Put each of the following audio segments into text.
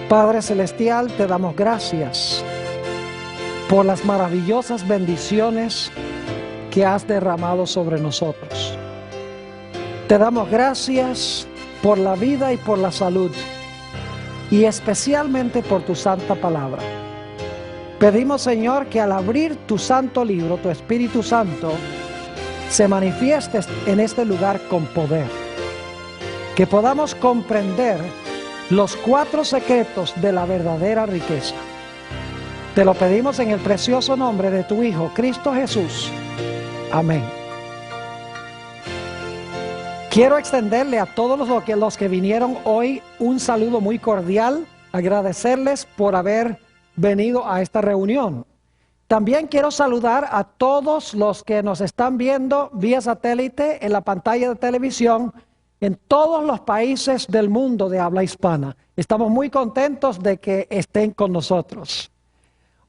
Padre Celestial, te damos gracias por las maravillosas bendiciones que has derramado sobre nosotros. Te damos gracias por la vida y por la salud, y especialmente por tu santa palabra. Pedimos, Señor, que al abrir tu santo libro, tu Espíritu Santo, se manifieste en este lugar con poder. Que podamos comprender los 4 secretos de la verdadera riqueza. Te lo pedimos en el precioso nombre de tu Hijo, Cristo Jesús. Amén. Quiero extenderle a todos los que vinieron hoy un saludo muy cordial, agradecerles por haber venido a esta reunión. También quiero saludar a todos los que nos están viendo vía satélite en la pantalla de televisión en todos los países del mundo de habla hispana. Estamos muy contentos de que estén con nosotros.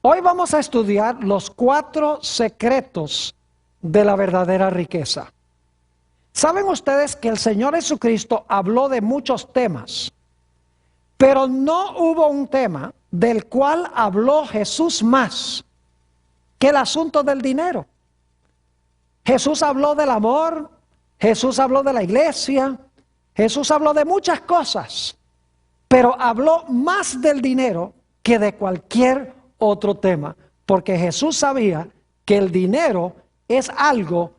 Hoy vamos a estudiar los 4 secretos de la verdadera riqueza. ¿Saben ustedes que el Señor Jesucristo habló de muchos temas? Pero no hubo un tema del cual habló Jesús más que el asunto del dinero. Jesús habló del amor, Jesús habló de la iglesia, Jesús habló de muchas cosas, pero habló más del dinero que de cualquier otro tema, porque Jesús sabía que el dinero es algo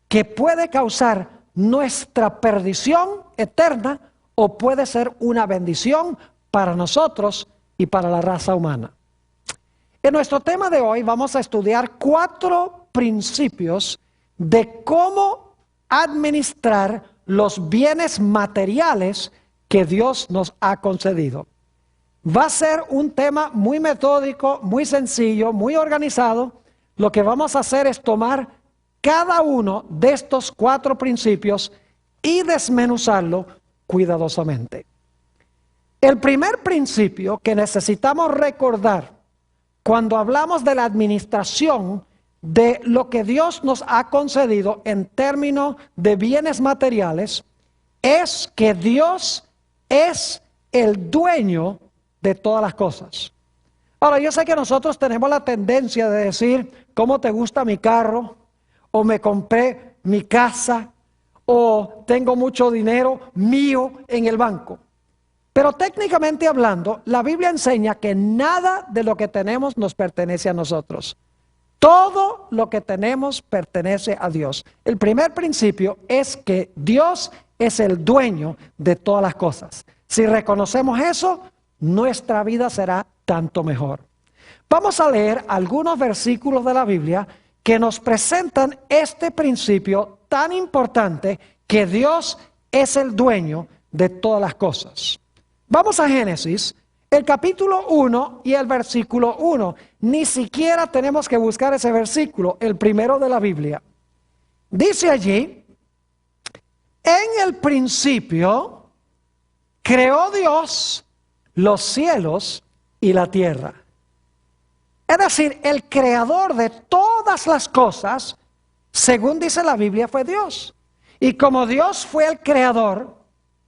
que puede causar nuestra perdición eterna o puede ser una bendición para nosotros y para la raza humana. En nuestro tema de hoy vamos a estudiar 4 principios de cómo administrar los bienes materiales que Dios nos ha concedido. Va a ser un tema muy metódico, muy sencillo, muy organizado. Lo que vamos a hacer es tomar cada uno de estos 4 principios y desmenuzarlo cuidadosamente. El primer principio que necesitamos recordar cuando hablamos de la administración de lo que Dios nos ha concedido en términos de bienes materiales es que Dios es el dueño de todas las cosas. Ahora, yo sé que nosotros tenemos la tendencia de decir, ¿cómo te gusta mi carro? O me compré mi casa, o tengo mucho dinero mío en el banco. Pero técnicamente hablando, la Biblia enseña que nada de lo que tenemos nos pertenece a nosotros. Todo lo que tenemos pertenece a Dios. El primer principio es que Dios es el dueño de todas las cosas. Si reconocemos eso, nuestra vida será tanto mejor. Vamos a leer algunos versículos de la Biblia que nos presentan este principio tan importante, que Dios es el dueño de todas las cosas. Vamos a Génesis, el capítulo 1 y el versículo 1. Ni siquiera tenemos que buscar ese versículo, el primero de la Biblia. Dice allí, en el principio creó Dios los cielos y la tierra. Es decir, el creador de todas las cosas, según dice la Biblia, fue Dios. Y como Dios fue el creador,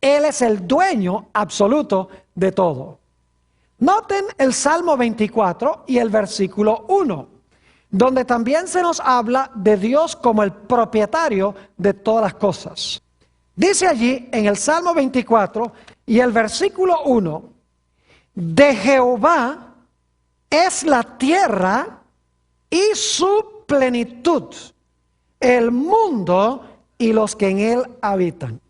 Él es el dueño absoluto de todo. Noten el Salmo 24 y el versículo 1, donde también se nos habla de Dios como el propietario de todas las cosas. Dice allí en el Salmo 24 y el versículo 1, de Jehová es la tierra y su plenitud, el mundo y los que en él habitan.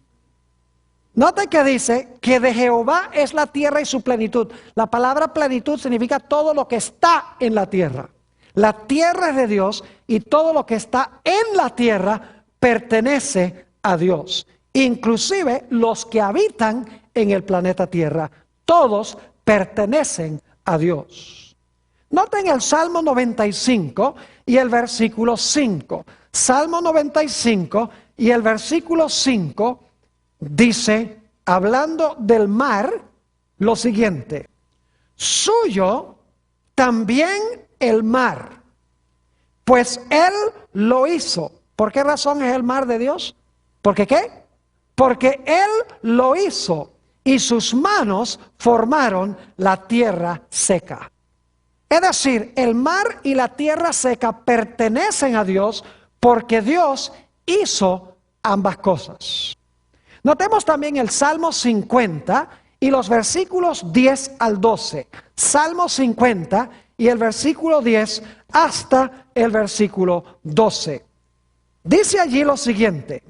Noten que dice que de Jehová es la tierra y su plenitud. La palabra plenitud significa todo lo que está en la tierra. La tierra es de Dios y todo lo que está en la tierra pertenece a Dios. Inclusive los que habitan en el planeta Tierra, todos pertenecen a Dios. Noten el Salmo 95 y el versículo 5. Salmo 95 y el versículo 5 dice, hablando del mar, lo siguiente: suyo también el mar, pues Él lo hizo. ¿Por qué razón es el mar de Dios? ¿Por qué qué? Porque Él lo hizo y sus manos formaron la tierra seca. Es decir, el mar y la tierra seca pertenecen a Dios porque Dios hizo ambas cosas. Notemos también el Salmo 50 y los versículos 10 al 12. Salmo 50 y el versículo 10 hasta el versículo 12. Dice allí lo siguiente,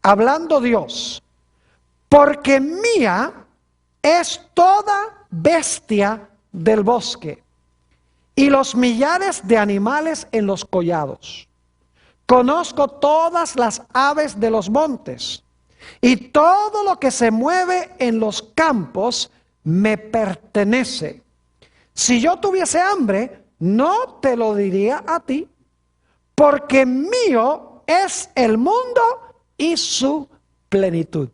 hablando Dios: porque mía es toda bestia del bosque y los millares de animales en los collados. Conozco todas las aves de los montes, y todo lo que se mueve en los campos me pertenece. Si yo tuviese hambre, no te lo diría a ti, porque mío es el mundo y su plenitud.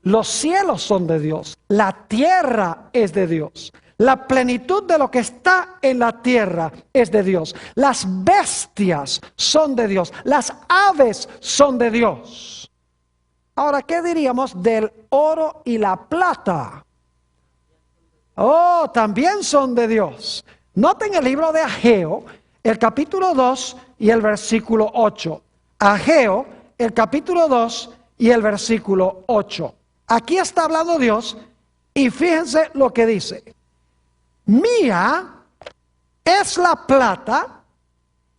Los cielos son de Dios, la tierra es de Dios. La plenitud de lo que está en la tierra es de Dios. Las bestias son de Dios. Las aves son de Dios. Ahora, ¿qué diríamos del oro y la plata? Oh, también son de Dios. Noten el libro de Ageo, el capítulo 2 y el versículo 8. Ageo, el capítulo 2 y el versículo 8. Aquí está hablando Dios y fíjense lo que dice. Mía es la plata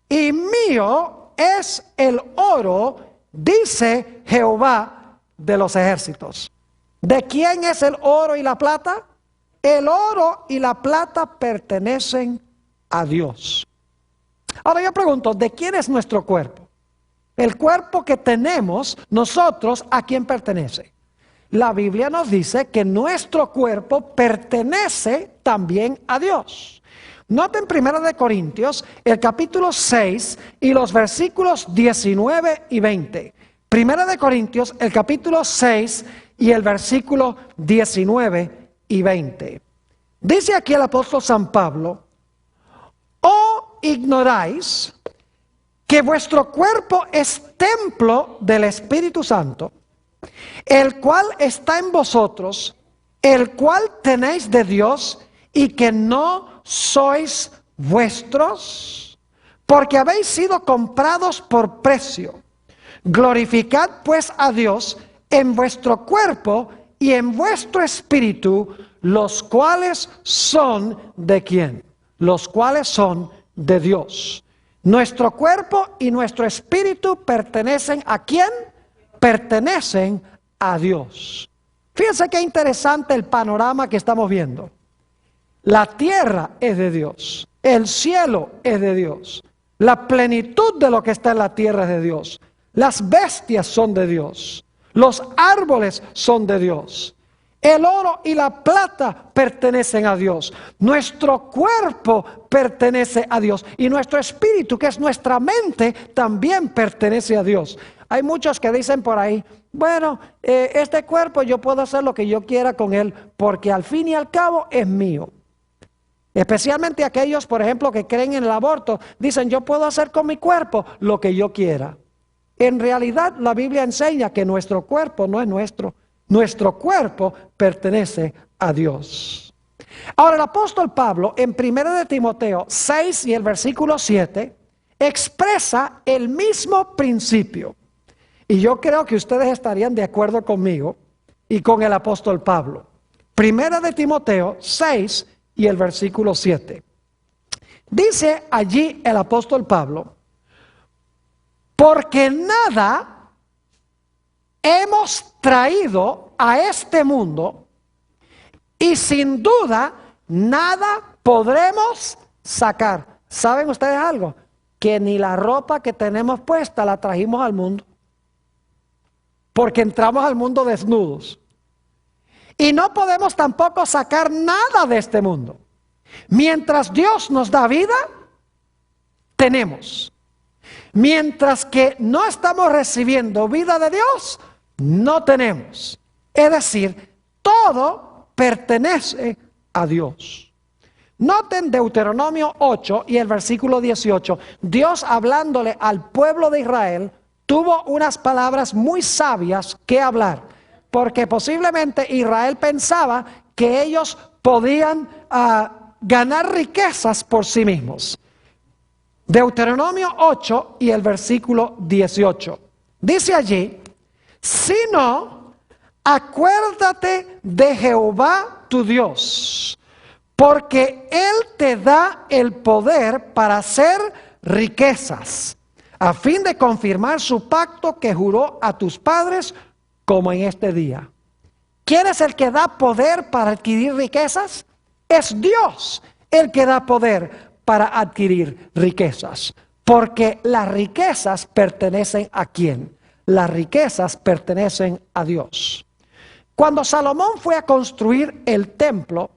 y mío es el oro, dice Jehová de los ejércitos. ¿De quién es el oro y la plata? El oro y la plata pertenecen a Dios. Ahora yo pregunto, ¿de quién es nuestro cuerpo? El cuerpo que tenemos nosotros, ¿a quién pertenece? La Biblia nos dice que nuestro cuerpo pertenece también a Dios. Noten 1 Corintios, el capítulo 6 y los versículos 19 y 20. 1 Corintios, el capítulo 6 y el versículo 19 y 20. Dice aquí el apóstol San Pablo: ¿o ignoráis que vuestro cuerpo es templo del Espíritu Santo, el cual está en vosotros, el cual tenéis de Dios, y que no sois vuestros? Porque habéis sido comprados por precio. Glorificad pues a Dios en vuestro cuerpo y en vuestro espíritu, los cuales son ¿de quién? Los cuales son de Dios. Nuestro cuerpo y nuestro espíritu pertenecen ¿a quién? Pertenecen a Dios. Fíjense qué interesante el panorama que estamos viendo. La tierra es de Dios, el cielo es de Dios, la plenitud de lo que está en la tierra es de Dios, las bestias son de Dios, los árboles son de Dios, el oro y la plata pertenecen a Dios, nuestro cuerpo pertenece a Dios y nuestro espíritu, que es nuestra mente, también pertenece a Dios. Hay muchos que dicen por ahí: bueno, este cuerpo yo puedo hacer lo que yo quiera con él, porque al fin y al cabo es mío. Especialmente aquellos, por ejemplo, que creen en el aborto, dicen: yo puedo hacer con mi cuerpo lo que yo quiera. En realidad la Biblia enseña que nuestro cuerpo no es nuestro. Nuestro cuerpo pertenece a Dios. Ahora el apóstol Pablo en 1 de Timoteo 6 y el versículo 7 expresa el mismo principio. Y yo creo que ustedes estarían de acuerdo conmigo y con el apóstol Pablo. 1 de Timoteo 6 y el versículo 7. Dice allí el apóstol Pablo: porque nada hemos traído a este mundo y sin duda nada podremos sacar. ¿Saben ustedes algo? Que ni la ropa que tenemos puesta la trajimos al mundo, porque entramos al mundo desnudos. Y no podemos tampoco sacar nada de este mundo. Mientras Dios nos da vida, tenemos. Mientras que no estamos recibiendo vida de Dios, no tenemos. Es decir, todo pertenece a Dios. Noten Deuteronomio 8 y el versículo 18. Dios, hablándole al pueblo de Israel, tuvo unas palabras muy sabias que hablar. porque posiblemente Israel pensaba que ellos podían ganar riquezas por sí mismos. Deuteronomio 8 y el versículo 18. Dice allí, sino acuérdate de Jehová tu Dios, porque Él te da el poder para hacer riquezas, a fin de confirmar su pacto que juró a tus padres, como en este día. ¿Quién es el que da poder para adquirir riquezas? Es Dios el que da poder para adquirir riquezas. Porque las riquezas pertenecen ¿a quién? Las riquezas pertenecen a Dios. Cuando Salomón fue a construir el templo,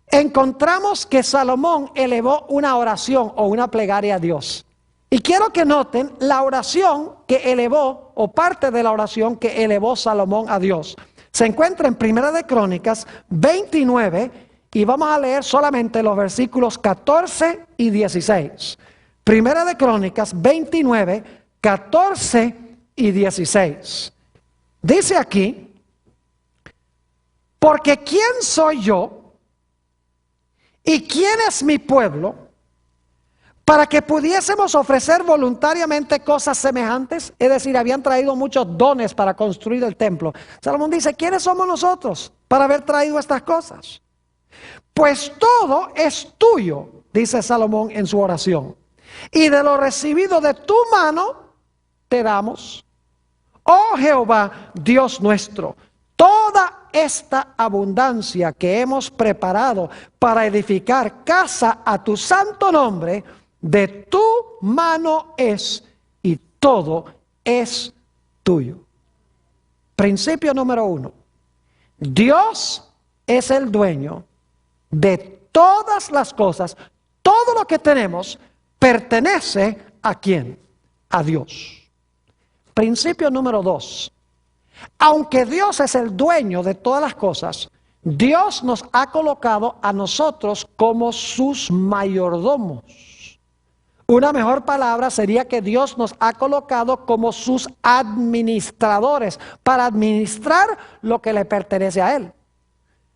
encontramos que Salomón elevó una oración o una plegaria a Dios. Y quiero que noten la oración que elevó, o parte de la oración que elevó Salomón a Dios. Se encuentra en Primera de Crónicas 29 y vamos a leer solamente los versículos 14 y 16. Primera de Crónicas 29, 14 y 16. Dice aquí, porque ¿quién soy yo y quién es mi pueblo para que pudiésemos ofrecer voluntariamente cosas semejantes? Es decir, habían traído muchos dones para construir el templo. Salomón dice, ¿quiénes somos nosotros para haber traído estas cosas? Pues todo es tuyo, dice Salomón en su oración, y de lo recibido de tu mano te damos, oh Jehová, Dios nuestro, toda esta abundancia que hemos preparado para edificar casa a tu santo nombre, de tu mano es, y todo es tuyo. Principio número 1. Dios es el dueño de todas las cosas. Todo lo que tenemos pertenece ¿a quién? A Dios. Principio número 2. Aunque Dios es el dueño de todas las cosas, Dios nos ha colocado a nosotros como sus mayordomos. Una mejor palabra sería que Dios nos ha colocado como sus administradores para administrar lo que le pertenece a Él.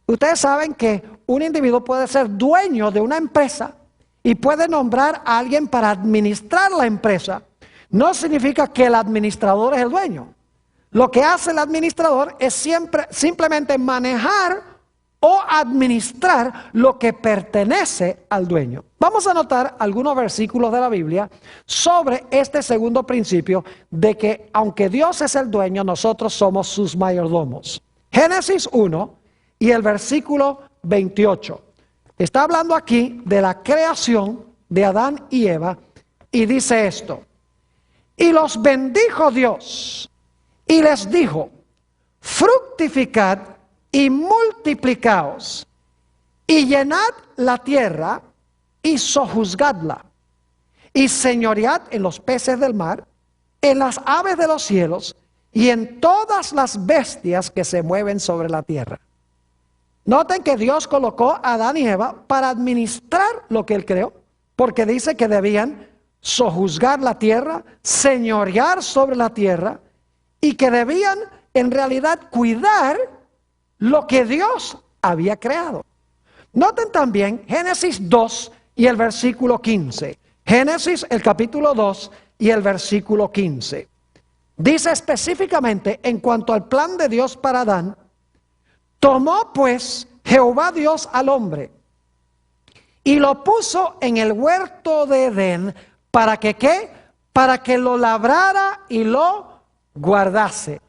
Ustedes saben que un individuo puede ser dueño de una empresa y puede nombrar a alguien para administrar la empresa. No significa que el administrador es el dueño. Lo que hace el administrador es simplemente manejar o administrar lo que pertenece al dueño. Vamos a notar algunos versículos de la Biblia sobre este segundo principio de que aunque Dios es el dueño, nosotros somos sus mayordomos. Génesis 1 y el versículo 28. Está hablando aquí de la creación de Adán y Eva y dice esto: y los bendijo Dios y les dijo, fructificad y multiplicaos, y llenad la tierra, y sojuzgadla, y señoread en los peces del mar, en las aves de los cielos, y en todas las bestias que se mueven sobre la tierra. Noten que Dios colocó a Adán y Eva para administrar lo que Él creó, porque dice que debían sojuzgar la tierra, señorear sobre la tierra, y que debían en realidad cuidar lo que Dios había creado. Noten también Génesis 2 y el versículo 15. Génesis el capítulo 2 y el versículo 15. Dice específicamente en cuanto al plan de Dios para Adán: tomó pues Jehová Dios al hombre y lo puso en el huerto de Edén para que ¿qué? Para que lo labrara y lo guardase.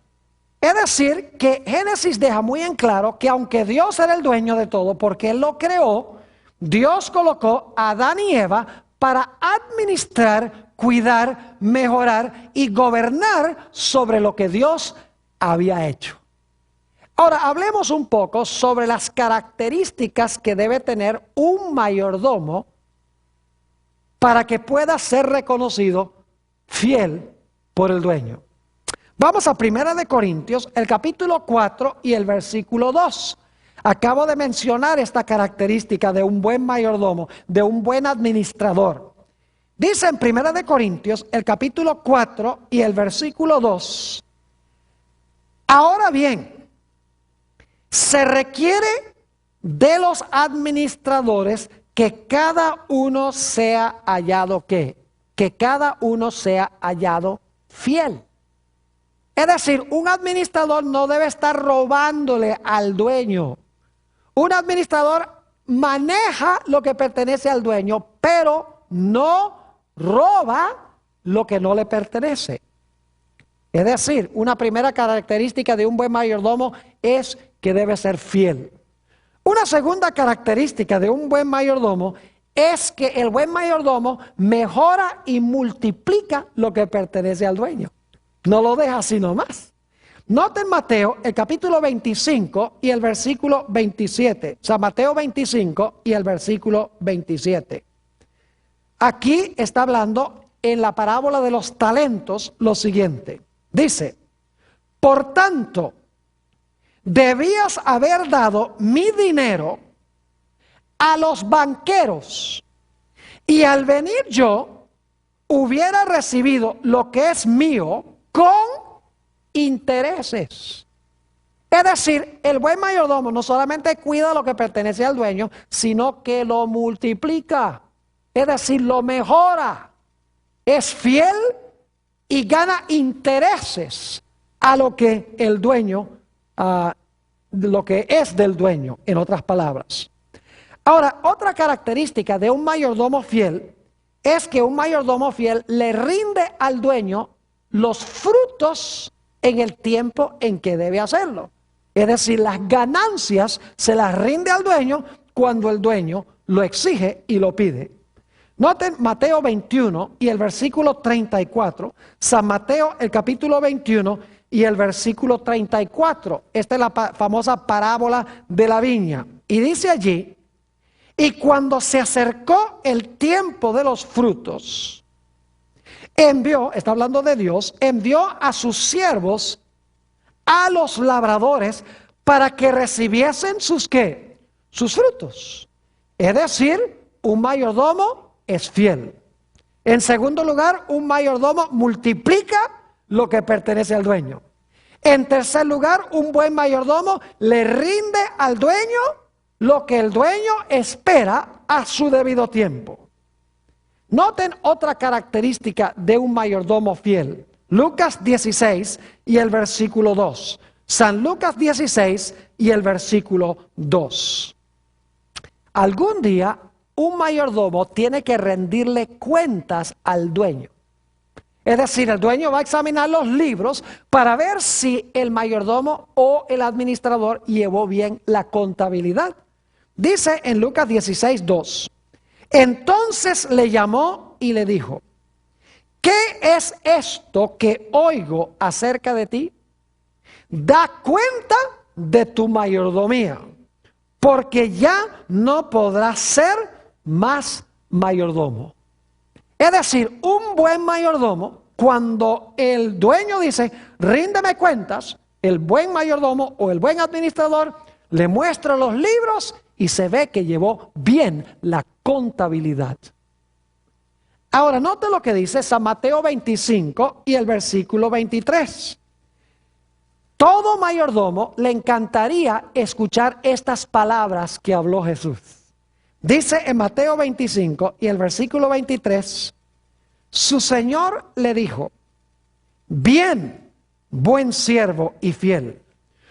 Es decir, que Génesis deja muy en claro que aunque Dios era el dueño de todo, porque Él lo creó, Dios colocó a Adán y Eva para administrar, cuidar, mejorar y gobernar sobre lo que Dios había hecho. Ahora, hablemos un poco sobre las características que debe tener un mayordomo para que pueda ser reconocido fiel por el dueño. Vamos a Primera de Corintios, el capítulo 4 y el versículo 2. Acabo de mencionar esta característica de un buen mayordomo, de un buen administrador. Dice en Primera de Corintios, el capítulo 4 y el versículo 2: Ahora bien, se requiere de los administradores que cada uno sea hallado ¿qué? Que cada uno sea hallado fiel. Es decir, un administrador no debe estar robándole al dueño. Un administrador maneja lo que pertenece al dueño, pero no roba lo que no le pertenece. Es decir, una primera característica de un buen mayordomo es que debe ser fiel. Una segunda característica de un buen mayordomo es que el buen mayordomo mejora y multiplica lo que pertenece al dueño. No lo deja así nomás. Noten Mateo, el capítulo 25 y el versículo 27. O sea, Mateo 25 y el versículo 27. Aquí está hablando en la parábola de los talentos lo siguiente. Dice, por tanto, debías haber dado mi dinero a los banqueros, y al venir yo hubiera recibido lo que es mío con intereses. Es decir, el buen mayordomo no solamente cuida lo que pertenece al dueño, sino que lo multiplica. Es decir, lo mejora. Es fiel y gana intereses a lo que el dueño, lo que es del dueño, en otras palabras. Ahora, otra característica de un mayordomo fiel es que un mayordomo fiel le rinde al dueño los frutos en el tiempo en que debe hacerlo. Es decir, las ganancias se las rinde al dueño cuando el dueño lo exige y lo pide. Noten Mateo 21 y el versículo 34, San Mateo el capítulo 21 y el versículo 34. Esta es la famosa parábola de la viña. Y dice allí, y cuando se acercó el tiempo de los frutos, envió, está hablando de Dios, envió a sus siervos, a los labradores, para que recibiesen sus ¿qué? Sus frutos. Es decir, un mayordomo es fiel. En segundo lugar, un mayordomo multiplica lo que pertenece al dueño. En tercer lugar, un buen mayordomo le rinde al dueño lo que el dueño espera a su debido tiempo. Noten otra característica de un mayordomo fiel. Lucas 16 y el versículo 2. San Lucas 16 y el versículo 2. Algún día un mayordomo tiene que rendirle cuentas al dueño. Es decir, el dueño va a examinar los libros para ver si el mayordomo o el administrador llevó bien la contabilidad. Dice en Lucas 16, 2. Entonces le llamó y le dijo, ¿qué es esto que oigo acerca de ti? Da cuenta de tu mayordomía, porque ya no podrás ser más mayordomo. Es decir, un buen mayordomo, cuando el dueño dice, ríndeme cuentas, el buen mayordomo o el buen administrador le muestra los libros y se ve que llevó bien la contabilidad. Ahora, note lo que dice San Mateo 25 y el versículo 23. Todo mayordomo le encantaría escuchar estas palabras que habló Jesús. Dice en Mateo 25 y el versículo 23, su Señor le dijo, bien, buen siervo y fiel,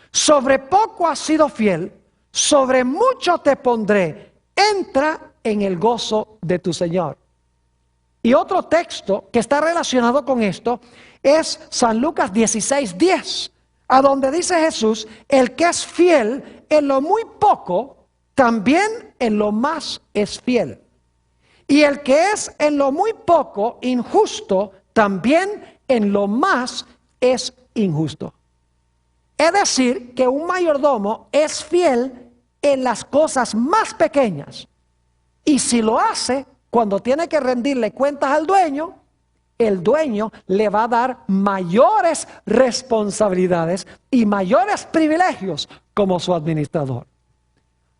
sobre poco has sido fiel, sobre mucho te pondré, entra en el gozo de tu Señor. Y otro texto que está relacionado con esto es San Lucas 16, 10, a donde dice Jesús, el que es fiel en lo muy poco, también en lo más es fiel. Y el que es en lo muy poco injusto, también en lo más es injusto. Es decir, que un mayordomo es fiel en las cosas más pequeñas. Y si lo hace, cuando tiene que rendirle cuentas al dueño, el dueño le va a dar mayores responsabilidades y mayores privilegios como su administrador.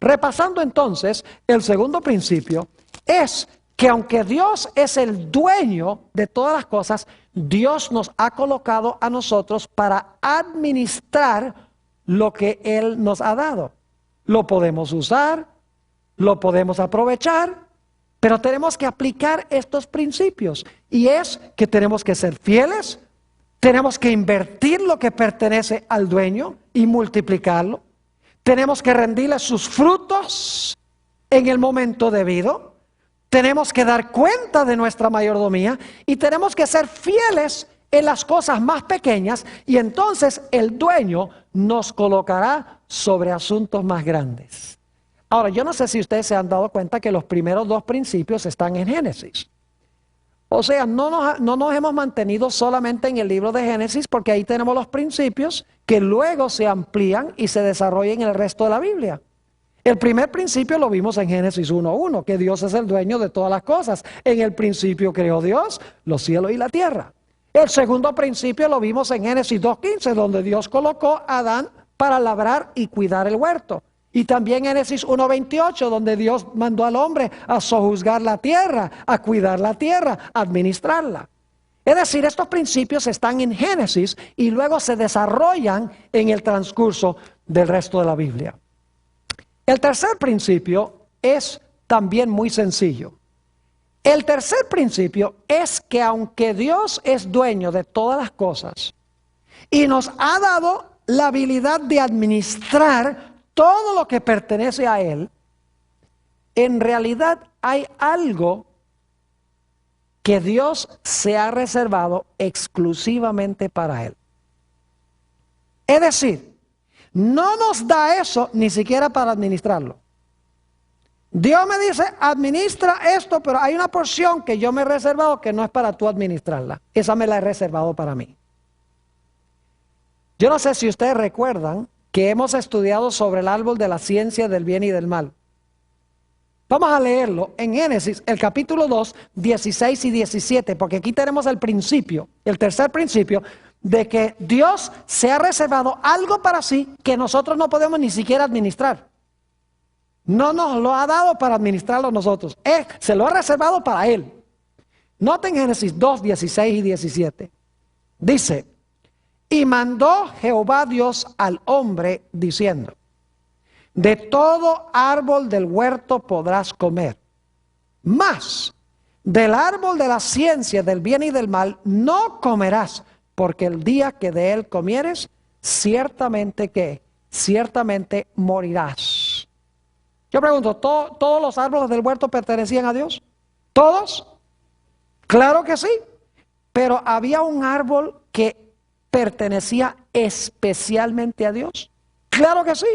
Repasando entonces, el segundo principio es que aunque Dios es el dueño de todas las cosas, Dios nos ha colocado a nosotros para administrar lo que Él nos ha dado. Lo podemos usar, lo podemos aprovechar, pero tenemos que aplicar estos principios. Y es que tenemos que ser fieles, tenemos que invertir lo que pertenece al dueño y multiplicarlo. Tenemos que rendirle sus frutos en el momento debido. Tenemos que dar cuenta de nuestra mayordomía y tenemos que ser fieles en las cosas más pequeñas, y entonces el dueño nos colocará sobre asuntos más grandes. Ahora, yo no sé si ustedes se han dado cuenta que los primeros dos principios están en Génesis. O sea, no nos hemos mantenido solamente en el libro de Génesis, porque ahí tenemos los principios que luego se amplían y se desarrollan en el resto de la Biblia. El primer principio lo vimos en Génesis 1:1, que Dios es el dueño de todas las cosas. En el principio creó Dios los cielos y la tierra. El segundo principio lo vimos en Génesis 2:15, donde Dios colocó a Adán para labrar y cuidar el huerto. Y también en Génesis 1:28, donde Dios mandó al hombre a sojuzgar la tierra, a cuidar la tierra, a administrarla. Es decir, estos principios están en Génesis y luego se desarrollan en el transcurso del resto de la Biblia. El tercer principio es también muy sencillo. El tercer principio es que aunque Dios es dueño de todas las cosas y nos ha dado la habilidad de administrar todo lo que pertenece a Él, en realidad hay algo que Dios se ha reservado exclusivamente para Él. Es decir, no nos da eso ni siquiera para administrarlo. Dios me dice, administra esto, pero hay una porción que yo me he reservado que no es para tú administrarla. Esa me la he reservado para mí. Yo no sé si ustedes recuerdan que hemos estudiado sobre el árbol de la ciencia del bien y del mal. Vamos a leerlo en Génesis, el capítulo 2, 16 y 17, porque aquí tenemos el principio, el tercer principio, de que Dios se ha reservado algo para sí que nosotros no podemos ni siquiera administrar. No nos lo ha dado para administrarlo nosotros. Se lo ha reservado para Él. Noten Génesis 2, 16 y 17. Dice, y mandó Jehová Dios al hombre diciendo, de todo árbol del huerto podrás comer, mas del árbol de la ciencia del bien y del mal no comerás, porque el día que de él comieres, ciertamente morirás. Yo pregunto, ¿todos los árboles del huerto pertenecían a Dios? ¿Todos? Claro que sí, pero había un árbol que pertenecía especialmente a Dios. Claro que sí.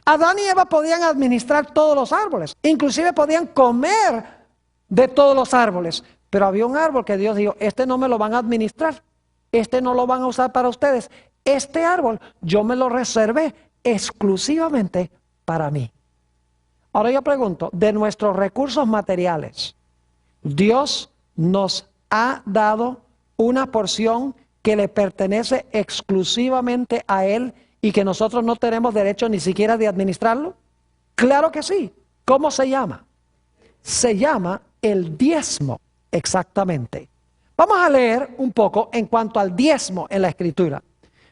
Adán y Eva podían administrar todos los árboles, inclusive podían comer de todos los árboles, pero había un árbol que Dios dijo, este no me lo van a administrar, este no lo van a usar para ustedes, este árbol yo me lo reservé exclusivamente para mí. Ahora yo pregunto, de nuestros recursos materiales, Dios nos ha dado una porción que le pertenece exclusivamente a Él y que nosotros no tenemos derecho ni siquiera de administrarlo. Claro que sí. ¿Cómo se llama? Se llama el diezmo, exactamente. Vamos a leer un poco en cuanto al diezmo en la Escritura.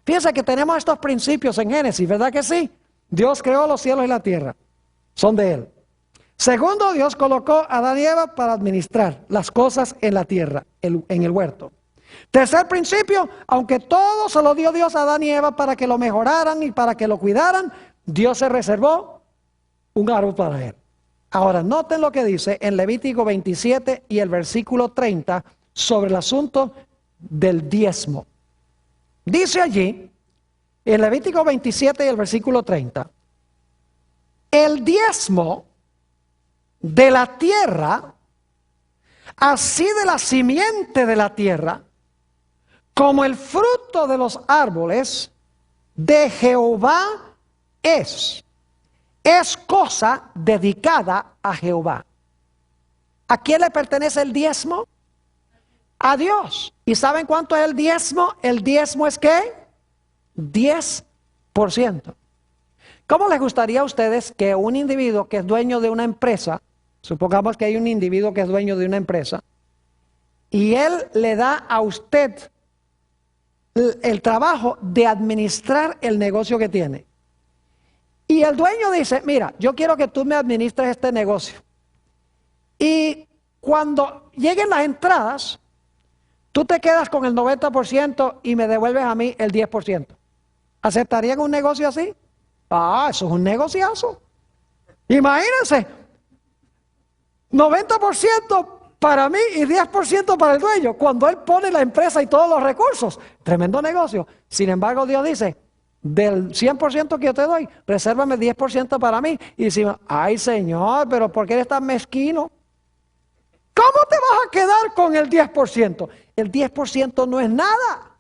Fíjense que tenemos estos principios en Génesis, ¿verdad que sí? Dios creó los cielos y la tierra, son de Él. Segundo, Dios colocó a Adán y Eva para administrar las cosas en la tierra, en el huerto. Tercer principio, aunque todo se lo dio Dios a Adán y Eva para que lo mejoraran y para que lo cuidaran, Dios se reservó un árbol para Él. Ahora, noten lo que dice en Levítico 27 y el versículo 30 sobre el asunto del diezmo. Dice allí, en Levítico 27 y el versículo 30, el diezmo de la tierra, así de la simiente de la tierra, como el fruto de los árboles, de Jehová es cosa dedicada a Jehová. ¿A quién le pertenece el diezmo? A Dios. ¿Y saben cuánto es el diezmo? El diezmo es ¿qué? 10%. ¿Cómo les gustaría a ustedes que un individuo que es dueño de una empresa Supongamos que hay un individuo que es dueño de una empresa y él le da a usted el trabajo de administrar el negocio que tiene. Y el dueño dice, mira, yo quiero que tú me administres este negocio. Y cuando lleguen las entradas, tú te quedas con el 90% y me devuelves a mí el 10%. ¿Aceptarían un negocio así? Ah, eso es un negociazo. Imagínense, 90% para mí y 10% para el dueño, cuando él pone la empresa y todos los recursos. Tremendo negocio. Sin embargo, Dios dice, del 100% que yo te doy, resérvame 10% para mí. Y decimos, ay Señor, pero ¿por qué eres tan mezquino? ¿Cómo te vas a quedar con el 10%? El 10% no es nada.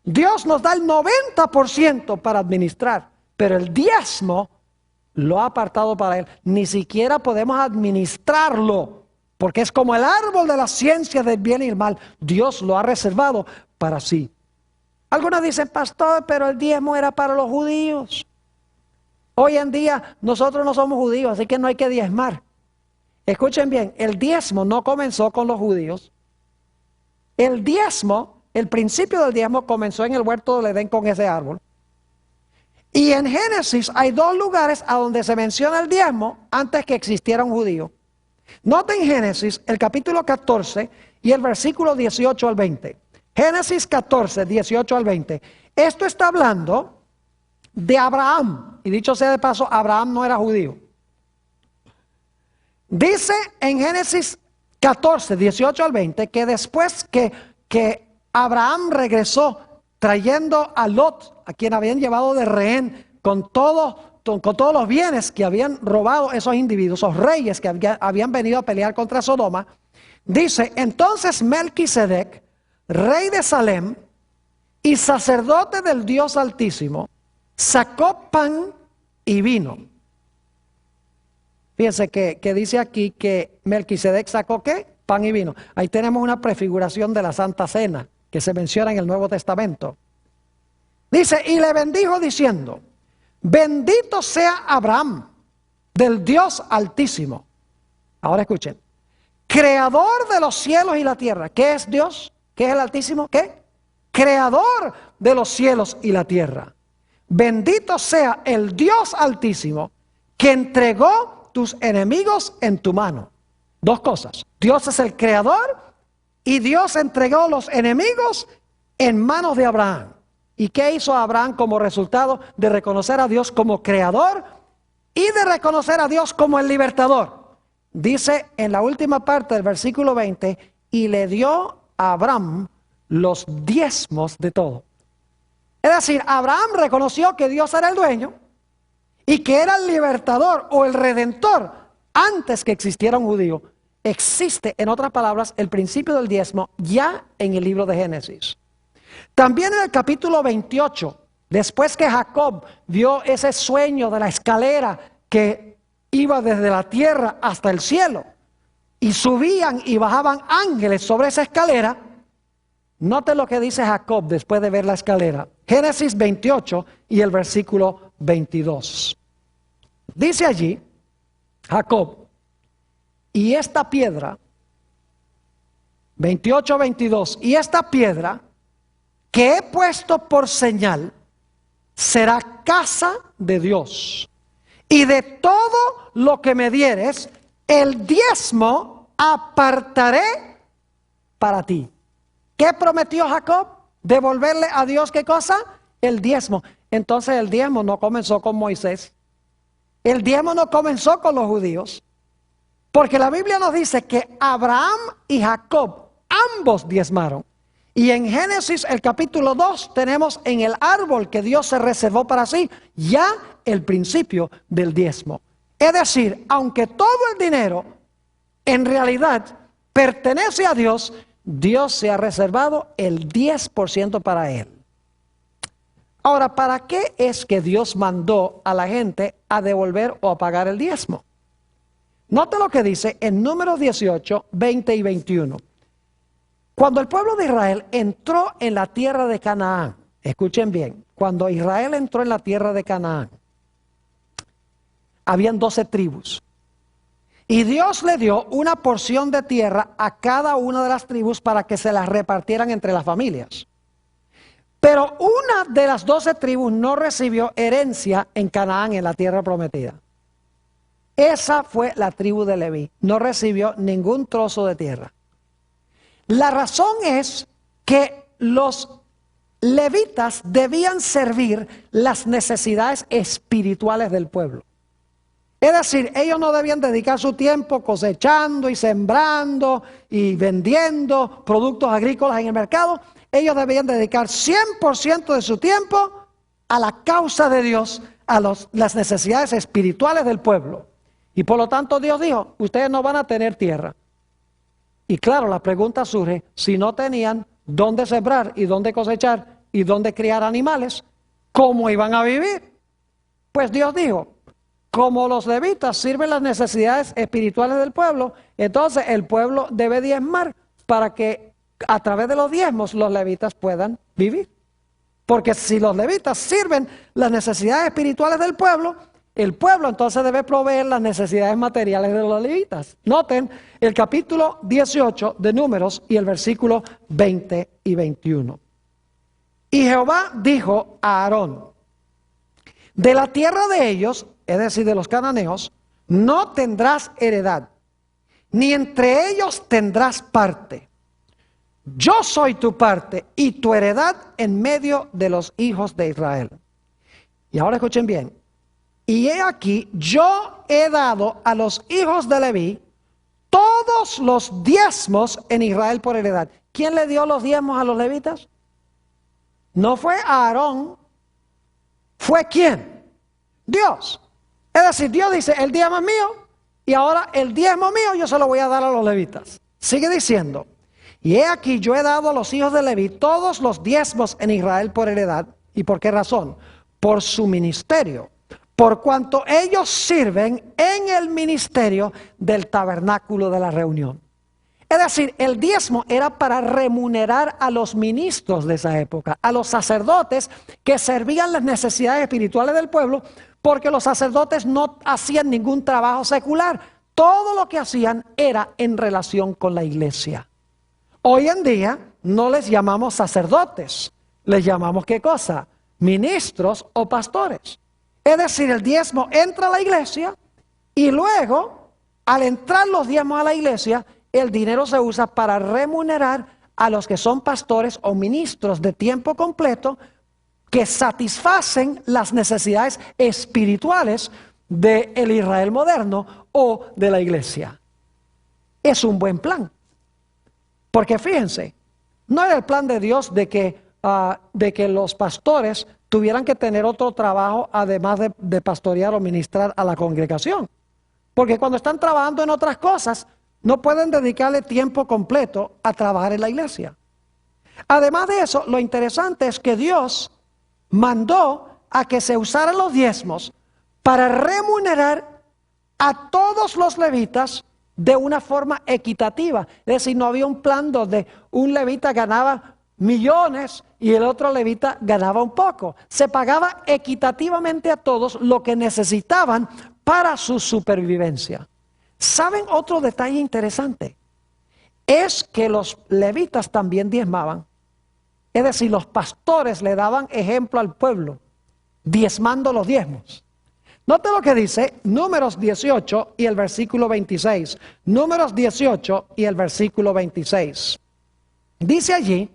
Dios nos da el 90% para administrar, pero el diezmo lo ha apartado para Él. Ni siquiera podemos administrarlo, porque es como el árbol de la ciencia del bien y el mal. Dios lo ha reservado para sí. Algunos dicen, pastor, pero el diezmo era para los judíos. Hoy en día nosotros no somos judíos, así que no hay que diezmar. Escuchen bien, el diezmo no comenzó con los judíos. El diezmo, el principio del diezmo comenzó en el huerto del Edén con ese árbol. Y en Génesis hay dos lugares a donde se menciona el diezmo antes que existiera un judío. Noten Génesis, el capítulo 14 y el versículo 18 al 20. Génesis 14, 18 al 20. Esto está hablando de Abraham. Y dicho sea de paso, Abraham no era judío. Dice en Génesis 14, 18 al 20, que después que Abraham regresó trayendo a Lot, a quien habían llevado de rehén, con todos los bienes que habían robado esos individuos, esos reyes que habían venido a pelear contra Sodoma, dice, entonces Melquisedec, rey de Salem y sacerdote del Dios Altísimo, sacó pan y vino. Fíjense que dice aquí que Melquisedec sacó ¿qué? Pan y vino. Ahí tenemos una prefiguración de la Santa Cena que se menciona en el Nuevo Testamento. Dice, y le bendijo diciendo, bendito sea Abraham del Dios Altísimo. Ahora escuchen, creador de los cielos y la tierra. ¿Qué es Dios? ¿Qué es el Altísimo? ¿Qué? Creador de los cielos y la tierra. Bendito sea el Dios Altísimo que entregó tus enemigos en tu mano. Dos cosas. Dios es el creador y Dios entregó los enemigos en manos de Abraham. ¿Y qué hizo Abraham como resultado de reconocer a Dios como creador y de reconocer a Dios como el libertador? Dice en la última parte del versículo 20, y le dio a Abraham los diezmos de todo. Es decir, Abraham reconoció que Dios era el dueño y que era el libertador o el redentor antes que existiera un judío. Existe, en otras palabras, el principio del diezmo ya en el libro de Génesis. También en el capítulo 28, después que Jacob vio ese sueño de la escalera que iba desde la tierra hasta el cielo, y subían y bajaban ángeles sobre esa escalera, note lo que dice Jacob después de ver la escalera. Génesis 28 y el versículo 22. Dice allí, Jacob, y esta piedra, 28-22, y esta piedra que he puesto por señal, será casa de Dios. Y de todo lo que me dieres, el diezmo apartaré para ti. ¿Qué prometió Jacob? Devolverle a Dios, ¿qué cosa? El diezmo. Entonces el diezmo no comenzó con Moisés. El diezmo no comenzó con los judíos. Porque la Biblia nos dice que Abraham y Jacob ambos diezmaron. Y en Génesis el capítulo 2 tenemos en el árbol que Dios se reservó para sí ya el principio del diezmo. Es decir, aunque todo el dinero en realidad pertenece a Dios, Dios se ha reservado el 10% para él. Ahora, ¿para qué es que Dios mandó a la gente a devolver o a pagar el diezmo? Note lo que dice en Números 18, 20 y 21. Cuando el pueblo de Israel entró en la tierra de Canaán, escuchen bien, cuando Israel entró en la tierra de Canaán, habían 12 tribus. Y Dios le dio una porción de tierra a cada una de las tribus para que se las repartieran entre las familias. Pero una de las 12 tribus no recibió herencia en Canaán, en la tierra prometida. Esa fue la tribu de Leví. No recibió ningún trozo de tierra. La razón es que los levitas debían servir las necesidades espirituales del pueblo. Es decir, ellos no debían dedicar su tiempo cosechando y sembrando y vendiendo productos agrícolas en el mercado. Ellos debían dedicar 100% de su tiempo a la causa de Dios, a las necesidades espirituales del pueblo. Y por lo tanto Dios dijo, ustedes no van a tener tierra. Y claro, la pregunta surge, si no tenían dónde sembrar y dónde cosechar y dónde criar animales, ¿cómo iban a vivir? Pues Dios dijo, como los levitas sirven las necesidades espirituales del pueblo, entonces el pueblo debe diezmar para que a través de los diezmos los levitas puedan vivir. Porque si los levitas sirven las necesidades espirituales del pueblo, el pueblo entonces debe proveer las necesidades materiales de los levitas. Noten el capítulo 18 de Números y el versículo 20 y 21. Y Jehová dijo a Aarón, de la tierra de ellos, es decir, de los cananeos, no tendrás heredad, ni entre ellos tendrás parte. Yo soy tu parte y tu heredad en medio de los hijos de Israel. Y ahora escuchen bien. Y he aquí, yo he dado a los hijos de Leví todos los diezmos en Israel por heredad. ¿Quién le dio los diezmos a los levitas? No fue Aarón. ¿Fue quién? Dios. Es decir, Dios dice, el diezmo es mío y ahora el diezmo mío yo se lo voy a dar a los levitas. Sigue diciendo, y he aquí yo he dado a los hijos de Leví todos los diezmos en Israel por heredad. ¿Y por qué razón? Por su ministerio. Por cuanto ellos sirven en el ministerio del tabernáculo de la reunión. Es decir, el diezmo era para remunerar a los ministros de esa época, a los sacerdotes que servían las necesidades espirituales del pueblo, porque los sacerdotes no hacían ningún trabajo secular. Todo lo que hacían era en relación con la iglesia. Hoy en día no les llamamos sacerdotes, les llamamos ¿qué cosa? Ministros o pastores. Es decir, el diezmo entra a la iglesia y luego, al entrar los diezmos a la iglesia, el dinero se usa para remunerar a los que son pastores o ministros de tiempo completo que satisfacen las necesidades espirituales del Israel moderno o de la iglesia. Es un buen plan. Porque fíjense, no era el plan de Dios de que los pastores tuvieran que tener otro trabajo además de pastorear o ministrar a la congregación. Porque cuando están trabajando en otras cosas, no pueden dedicarle tiempo completo a trabajar en la iglesia. Además de eso, lo interesante es que Dios mandó a que se usaran los diezmos para remunerar a todos los levitas de una forma equitativa. Es decir, no había un plan donde un levita ganaba millones y el otro levita ganaba un poco. Se pagaba equitativamente a todos lo que necesitaban para su supervivencia. ¿Saben otro detalle interesante? Es que los levitas también diezmaban. Es decir, los pastores le daban ejemplo al pueblo, diezmando los diezmos. Note lo que dice Números 18 y el versículo 26. Números 18 y el versículo 26. Dice allí,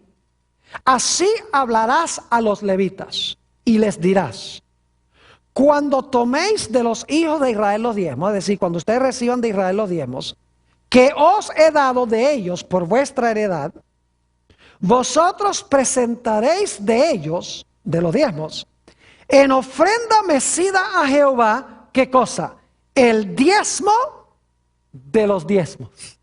así hablarás a los levitas y les dirás, cuando toméis de los hijos de Israel los diezmos, es decir, cuando ustedes reciban de Israel los diezmos, que os he dado de ellos por vuestra heredad, vosotros presentaréis de ellos, de los diezmos, en ofrenda mecida a Jehová, ¿qué cosa? El diezmo de los diezmos.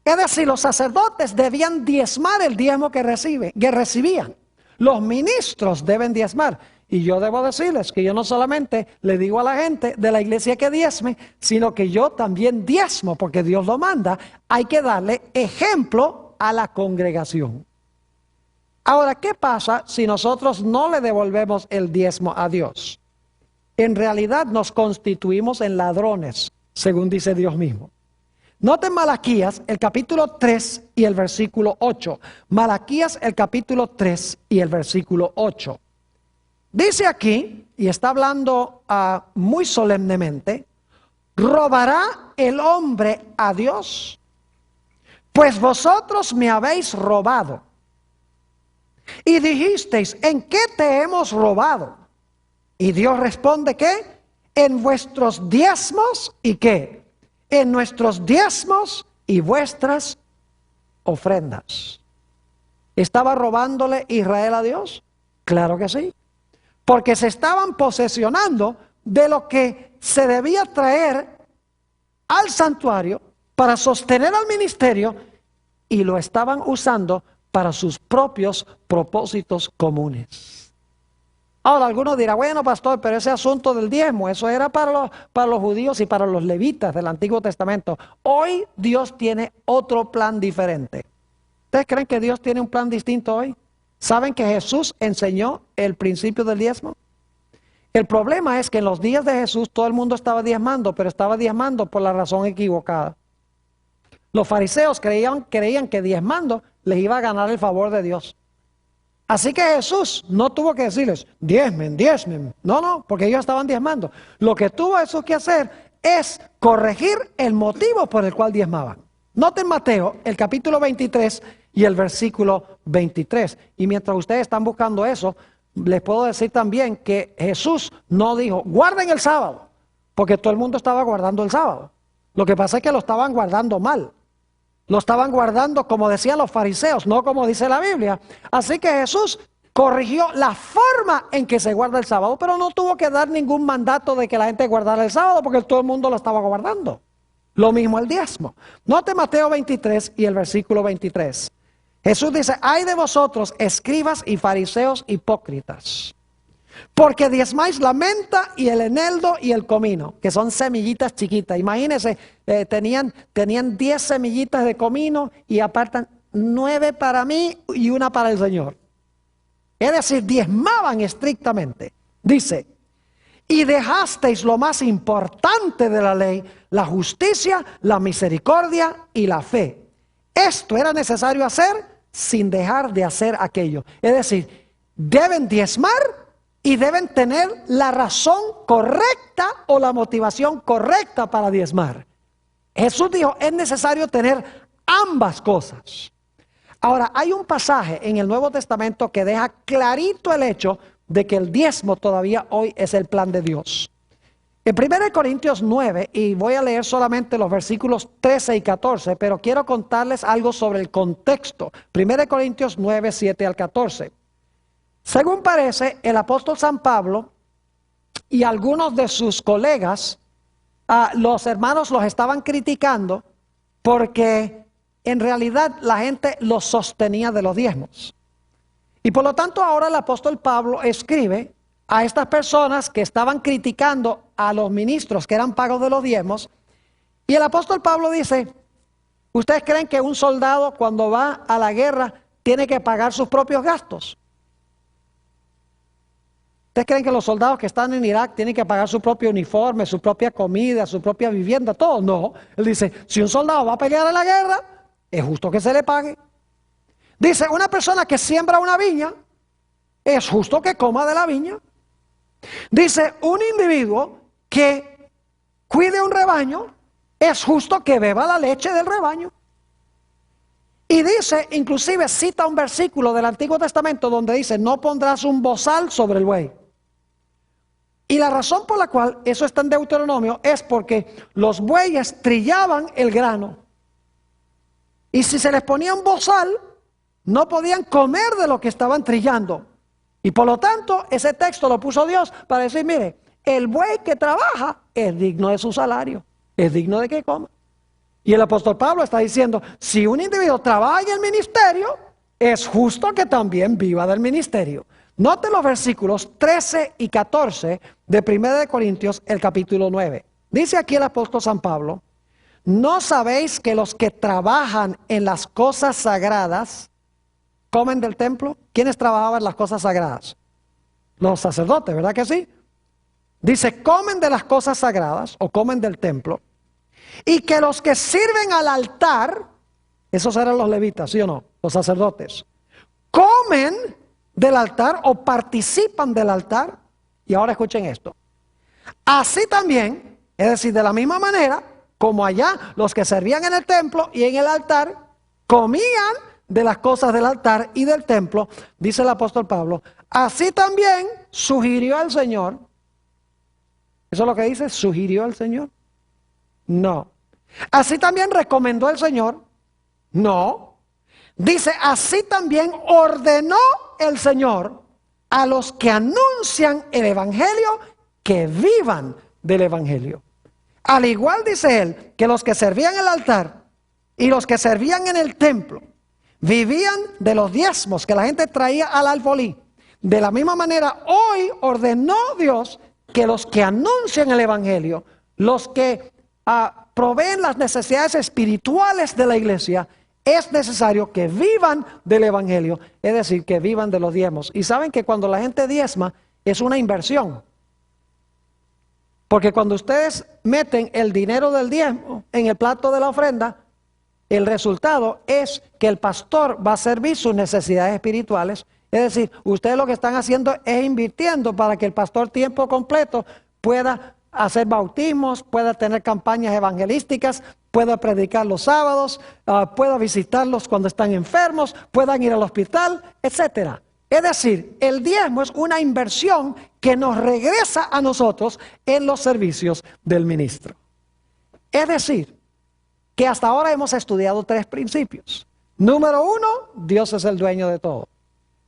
Es decir, los sacerdotes debían diezmar el diezmo que recibían. Los ministros deben diezmar. Y yo debo decirles que yo no solamente le digo a la gente de la iglesia que diezme, sino que yo también diezmo, porque Dios lo manda. Hay que darle ejemplo a la congregación. Ahora, ¿qué pasa si nosotros no le devolvemos el diezmo a Dios? En realidad nos constituimos en ladrones según dice Dios mismo. Noten Malaquías, el capítulo 3 y el versículo 8. Malaquías, el capítulo 3 y el versículo 8. Dice aquí, y está hablando muy solemnemente, ¿robará el hombre a Dios? Pues vosotros me habéis robado. Y dijisteis, ¿en qué te hemos robado? Y Dios responde, ¿qué? En vuestros diezmos, ¿y qué? En nuestros diezmos y vuestras ofrendas. ¿Estaba robándole Israel a Dios? Claro que sí. Porque se estaban posesionando de lo que se debía traer al santuario para sostener al ministerio y lo estaban usando para sus propios propósitos comunes. Ahora, algunos dirán, bueno, pastor, pero ese asunto del diezmo, eso era para los judíos y para los levitas del Antiguo Testamento. Hoy Dios tiene otro plan diferente. ¿Ustedes creen que Dios tiene un plan distinto hoy? ¿Saben que Jesús enseñó el principio del diezmo? El problema es que en los días de Jesús todo el mundo estaba diezmando, pero estaba diezmando por la razón equivocada. Los fariseos creían que diezmando les iba a ganar el favor de Dios. Así que Jesús no tuvo que decirles, diezmen, diezmen. No, porque ellos estaban diezmando. Lo que tuvo eso que hacer es corregir el motivo por el cual diezmaban. Noten Mateo, el capítulo 23 y el versículo 23. Y mientras ustedes están buscando eso, les puedo decir también que Jesús no dijo, guarden el sábado, porque todo el mundo estaba guardando el sábado. Lo que pasa es que lo estaban guardando mal. Lo estaban guardando como decían los fariseos, no como dice la Biblia. Así que Jesús corrigió la forma en que se guarda el sábado, pero no tuvo que dar ningún mandato de que la gente guardara el sábado, porque todo el mundo lo estaba guardando. Lo mismo el diezmo. Note Mateo 23 y el versículo 23. Jesús dice, ay de vosotros, escribas y fariseos hipócritas, porque diezmáis la menta y el eneldo y el comino, que son semillitas chiquitas. Imagínense, tenían 10 semillitas de comino y apartan 9 para mí y 1 para el Señor. Es decir, diezmaban estrictamente. Dice, y dejasteis lo más importante de la ley, la justicia, la misericordia y la fe. Esto era necesario hacer sin dejar de hacer aquello. Es decir, deben diezmar y deben tener la razón correcta o la motivación correcta para diezmar. Jesús dijo, es necesario tener ambas cosas. Ahora, hay un pasaje en el Nuevo Testamento que deja clarito el hecho de que el diezmo todavía hoy es el plan de Dios. En 1 Corintios 9, y voy a leer solamente los versículos 13 y 14, pero quiero contarles algo sobre el contexto. 1 Corintios 9, 7 al 14. Según parece, el apóstol San Pablo y algunos de sus colegas, los hermanos los estaban criticando porque en realidad la gente los sostenía de los diezmos. Y por lo tanto ahora el apóstol Pablo escribe a estas personas que estaban criticando a los ministros que eran pagos de los diezmos. Y el apóstol Pablo dice, ¿ustedes creen que un soldado cuando va a la guerra tiene que pagar sus propios gastos? ¿Ustedes creen que los soldados que están en Irak tienen que pagar su propio uniforme, su propia comida, su propia vivienda, todo? No. Él dice, si un soldado va a pelear en la guerra, es justo que se le pague. Dice, una persona que siembra una viña, es justo que coma de la viña. Dice, un individuo que cuide un rebaño, es justo que beba la leche del rebaño. Y dice, inclusive cita un versículo del Antiguo Testamento donde dice, no pondrás un bozal sobre el buey. Y la razón por la cual eso está en Deuteronomio es porque los bueyes trillaban el grano. Y si se les ponía un bozal, no podían comer de lo que estaban trillando. Y por lo tanto, ese texto lo puso Dios para decir, mire, el buey que trabaja es digno de su salario, es digno de que coma. Y el apóstol Pablo está diciendo, si un individuo trabaja en el ministerio, es justo que también viva del ministerio. Note los versículos 13 y 14 de 1 Corintios, el capítulo 9. Dice aquí el apóstol San Pablo, ¿no sabéis que los que trabajan en las cosas sagradas comen del templo? ¿Quiénes trabajaban en las cosas sagradas? Los sacerdotes, ¿verdad que sí? Dice, comen de las cosas sagradas o comen del templo Y que los que sirven al altar, esos eran los levitas, ¿sí o no? Los sacerdotes, comen del altar o participan del altar. Y ahora escuchen esto. Así también, es decir, de la misma manera, como allá los que servían en el templo y en el altar, comían de las cosas del altar y del templo, dice el apóstol Pablo, así también sugirió el Señor. ¿Eso es lo que dice? ¿Sugirió el Señor? No. Así también recomendó el Señor. No. Dice, así también ordenó el Señor a los que anuncian el Evangelio que vivan del Evangelio. Al igual dice él que los que servían el altar y los que servían en el templo vivían de los diezmos que la gente traía al alfolí. De la misma manera, hoy ordenó Dios que los que anuncian el Evangelio, los que proveen las necesidades espirituales de la iglesia, es necesario que vivan del Evangelio, es decir, que vivan de los diezmos. Y saben que cuando la gente diezma es una inversión. Porque cuando ustedes meten el dinero del diezmo en el plato de la ofrenda, el resultado es que el pastor va a servir sus necesidades espirituales. Es decir, ustedes lo que están haciendo es invirtiendo para que el pastor tiempo completo pueda hacer bautismos, pueda tener campañas evangelísticas, pueda predicar los sábados, pueda visitarlos cuando están enfermos, puedan ir al hospital, etcétera. Es decir, el diezmo es una inversión que nos regresa a nosotros en los servicios del ministro. Es decir, que hasta ahora hemos estudiado 3 principios. Número 1, Dios es el dueño de todo.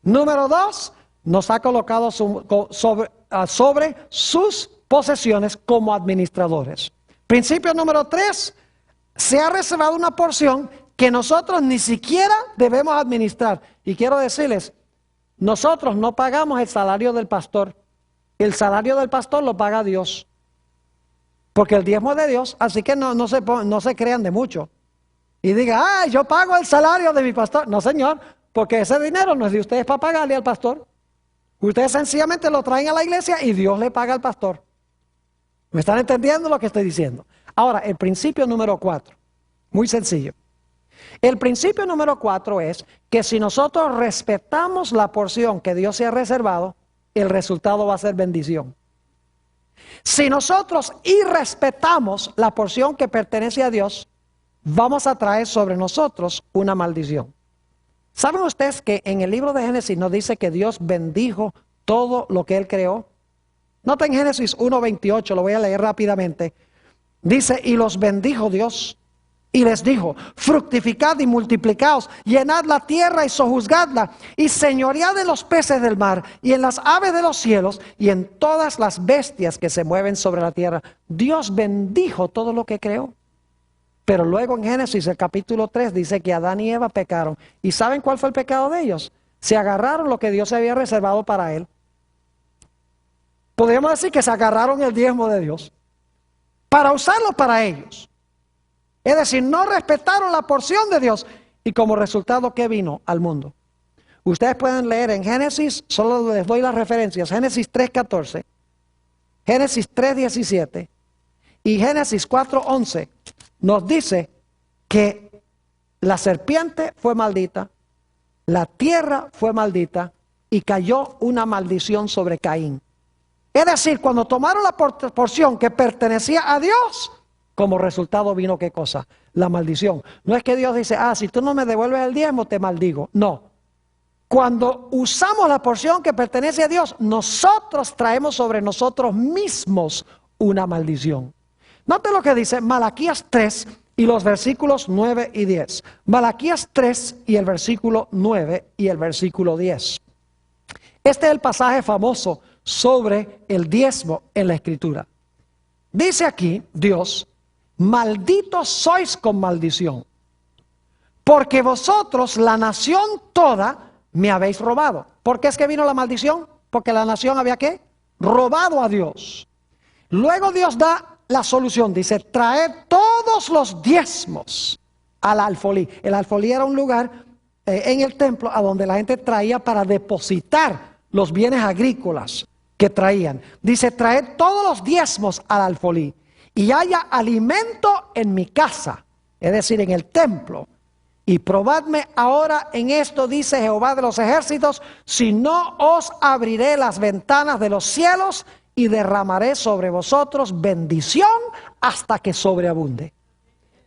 Número 2, nos ha colocado sobre sus posesiones como administradores. Principio número 3, se ha reservado una porción que nosotros ni siquiera debemos administrar. Y quiero decirles, nosotros no pagamos el salario del pastor. El salario del pastor lo paga Dios. Porque el diezmo es de Dios, así que no se crean de mucho. Y diga, yo pago el salario de mi pastor. No, señor, porque ese dinero no es de ustedes para pagarle al pastor. Ustedes sencillamente lo traen a la iglesia y Dios le paga al pastor. ¿Me están entendiendo lo que estoy diciendo? Ahora, el principio número 4, muy sencillo. El principio número 4 es que si nosotros respetamos la porción que Dios se ha reservado, el resultado va a ser bendición. Si nosotros irrespetamos la porción que pertenece a Dios, vamos a traer sobre nosotros una maldición. ¿Saben ustedes que en el libro de Génesis nos dice que Dios bendijo todo lo que Él creó? Noten Génesis 1:28, lo voy a leer rápidamente. Dice, y los bendijo Dios, y les dijo, fructificad y multiplicaos, llenad la tierra y sojuzgadla, y señoread en los peces del mar, y en las aves de los cielos, y en todas las bestias que se mueven sobre la tierra. Dios bendijo todo lo que creó. Pero luego en Génesis, el capítulo 3, dice que Adán y Eva pecaron. ¿Y saben cuál fue el pecado de ellos? Se agarraron lo que Dios había reservado para él. Podríamos decir que se agarraron el diezmo de Dios para usarlo para ellos. Es decir, no respetaron la porción de Dios. Y como resultado, ¿qué vino al mundo? Ustedes pueden leer en Génesis, solo les doy las referencias, Génesis 3:14, Génesis 3:17 y Génesis 4:11. Nos dice que la serpiente fue maldita, la tierra fue maldita y cayó una maldición sobre Caín. Es decir, cuando tomaron la porción que pertenecía a Dios, como resultado vino ¿qué cosa? La maldición. No es que Dios dice, si tú no me devuelves el diezmo, te maldigo. No. Cuando usamos la porción que pertenece a Dios, nosotros traemos sobre nosotros mismos una maldición. Note lo que dice Malaquías 3 y los versículos 9 y 10. Malaquías 3 y el versículo 9 y el versículo 10. Este es el pasaje famoso sobre el diezmo en la Escritura. Dice aquí Dios, malditos sois con maldición, porque vosotros, la nación toda, me habéis robado. ¿Por qué es que vino la maldición? Porque la nación había ¿qué? Robado a Dios. Luego Dios da la solución, dice, traed todos los diezmos al alfolí. El alfolí era un lugar en el templo a donde la gente traía para depositar los bienes agrícolas que traían. Dice, traed todos los diezmos al alfolí y haya alimento en mi casa, es decir, en el templo. Y probadme ahora en esto, dice Jehová de los ejércitos, si no os abriré las ventanas de los cielos y derramaré sobre vosotros bendición hasta que sobreabunde.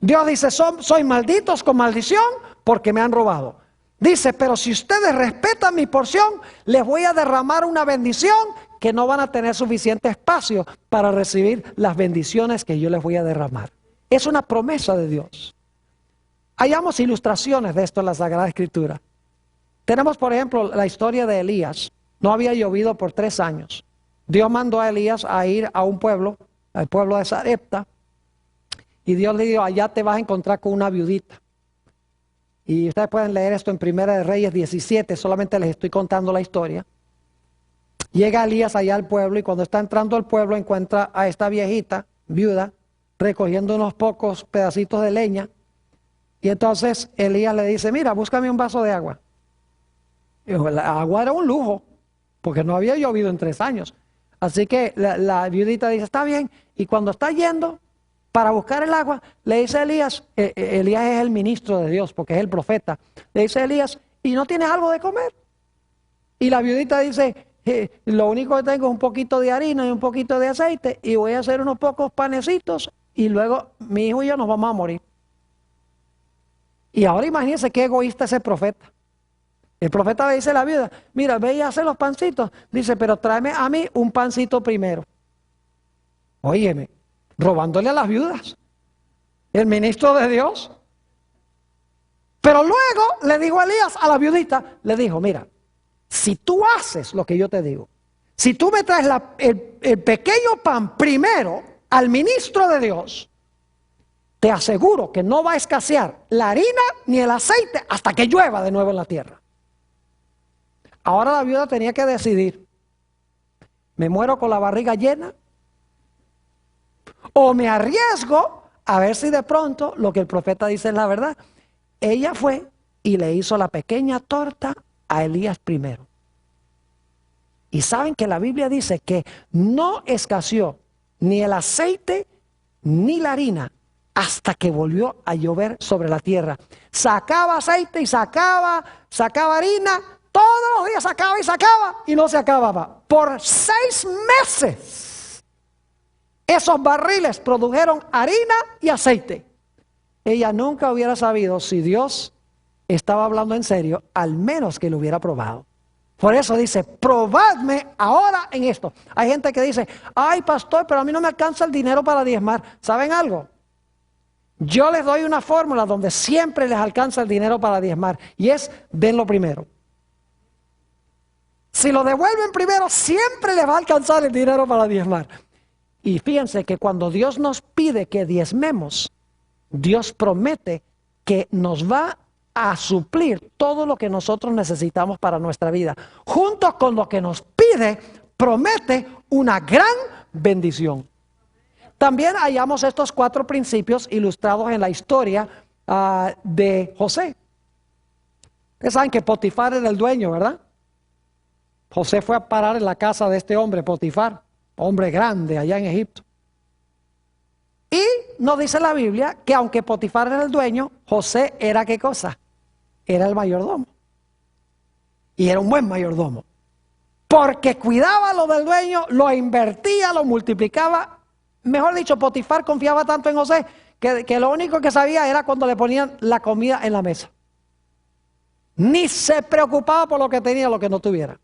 Dios dice, soy malditos con maldición porque me han robado. Dice, pero si ustedes respetan mi porción, les voy a derramar una bendición que no van a tener suficiente espacio para recibir las bendiciones que yo les voy a derramar. Es una promesa de Dios. Hallamos ilustraciones de esto en la Sagrada Escritura. Tenemos, por ejemplo, la historia de Elías. No había llovido por 3 años. Dios mandó a Elías a ir a un pueblo, al pueblo de Sarepta, y Dios le dijo, allá te vas a encontrar con una viudita. Y ustedes pueden leer esto en Primera de Reyes 17, solamente les estoy contando la historia. Llega Elías allá al pueblo y cuando está entrando al pueblo encuentra a esta viejita, viuda, recogiendo unos pocos pedacitos de leña. Y entonces Elías le dice, mira, búscame un vaso de agua. Y la agua era un lujo, porque no había llovido en 3 años. Así que la viudita dice, está bien. Y cuando está yendo para buscar el agua, le dice a Elías, Elías es el ministro de Dios, porque es el profeta. Le dice a Elías, ¿y no tienes algo de comer? Y la viudita dice, lo único que tengo es un poquito de harina y un poquito de aceite, y voy a hacer unos pocos panecitos, y luego mi hijo y yo nos vamos a morir. Y ahora imagínense qué egoísta ese profeta. El profeta le dice a la viuda, mira, ve y hace los pancitos. Dice, pero tráeme a mí un pancito primero. Óyeme, robándole a las viudas. El ministro de Dios. Pero luego le dijo a Elías, a la viudita, le dijo, mira, si tú haces lo que yo te digo, si tú me traes el pequeño pan primero al ministro de Dios, te aseguro que no va a escasear la harina ni el aceite hasta que llueva de nuevo en la tierra. Ahora la viuda tenía que decidir, ¿me muero con la barriga llena? ¿O me arriesgo a ver si de pronto lo que el profeta dice es la verdad? Ella fue y le hizo la pequeña torta a Elías primero. Y saben que la Biblia dice que no escaseó ni el aceite ni la harina hasta que volvió a llover sobre la tierra. Sacaba aceite y sacaba harina, todos los días sacaba y no se acababa. Por 6 meses esos barriles produjeron harina y aceite. Ella nunca hubiera sabido si Dios estaba hablando en serio, al menos que lo hubiera probado. Por eso dice, probadme ahora en esto. Hay gente que dice, ay pastor, pero a mí no me alcanza el dinero para diezmar. ¿Saben algo? Yo les doy una fórmula donde siempre les alcanza el dinero para diezmar, y es, denlo primero. Si lo devuelven primero, siempre les va a alcanzar el dinero para diezmar. Y fíjense que cuando Dios nos pide que diezmemos, Dios promete que nos va a suplir todo lo que nosotros necesitamos para nuestra vida. Junto con lo que nos pide, promete una gran bendición. También hallamos estos 4 principios ilustrados en la historia de José. Ustedes saben que Potifar era el dueño, ¿verdad? José fue a parar en la casa de este hombre, Potifar, hombre grande allá en Egipto. Y nos dice la Biblia que aunque Potifar era el dueño, José era ¿qué cosa? Era el mayordomo. Y era un buen mayordomo. Porque cuidaba lo del dueño, lo invertía, lo multiplicaba. Mejor dicho, Potifar confiaba tanto en José que lo único que sabía era cuando le ponían la comida en la mesa. Ni se preocupaba por lo que tenía o lo que no tuviera.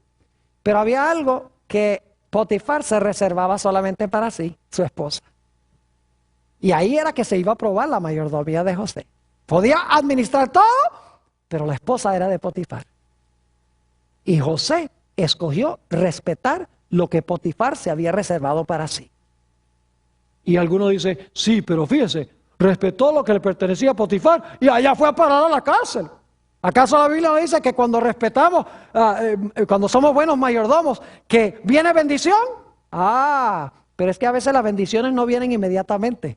Pero había algo que Potifar se reservaba solamente para sí, su esposa. Y ahí era que se iba a probar la mayordomía de José. Podía administrar todo, pero la esposa era de Potifar. Y José escogió respetar lo que Potifar se había reservado para sí. Y alguno dice, sí, pero fíjese, respetó lo que le pertenecía a Potifar y allá fue a parar a la cárcel. ¿Acaso la Biblia dice que cuando respetamos, cuando somos buenos mayordomos, que viene bendición? Pero es que a veces las bendiciones no vienen inmediatamente.